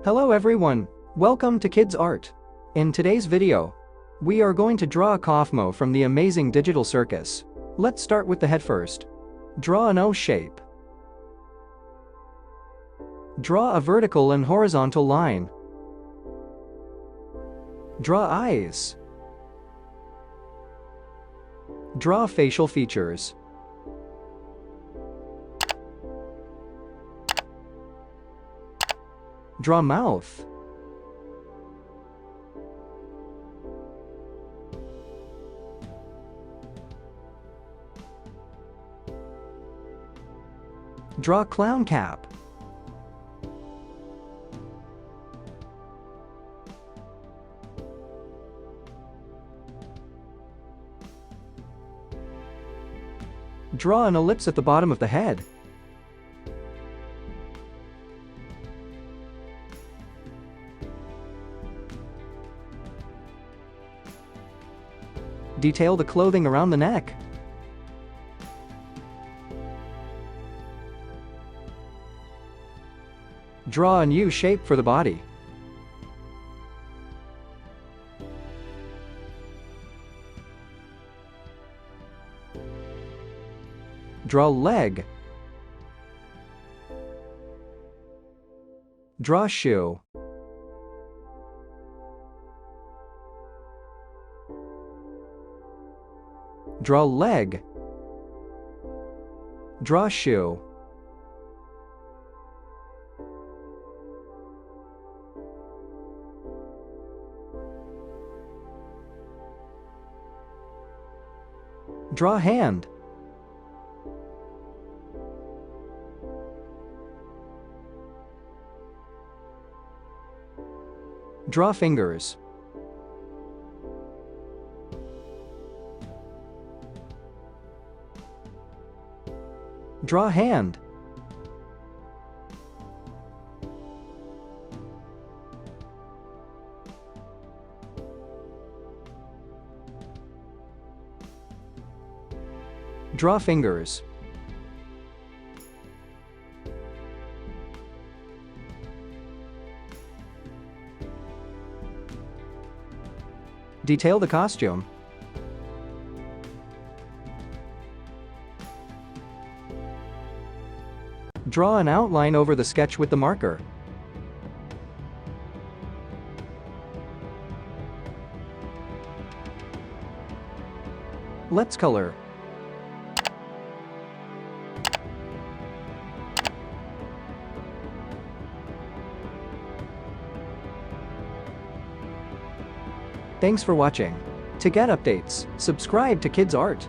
Hello everyone, welcome to Kidz Art. In today's video, we are going to draw a Kaufmo from the Amazing Digital Circus. Let's start with the head first. Draw an O shape. Draw a vertical and horizontal line. Draw eyes. Draw facial features. Draw mouth. Draw clown cap. Draw an ellipse at the bottom of the head. Detail the clothing around the neck. Draw a U shape for the body. Draw leg. Draw shoe. Draw leg. Draw shoe. Draw hand. Draw fingers. Draw hand. Draw fingers. Detail the costume. Draw an outline over the sketch with the marker. Let's color. Thanks for watching. To get updates, subscribe to Kidz Art.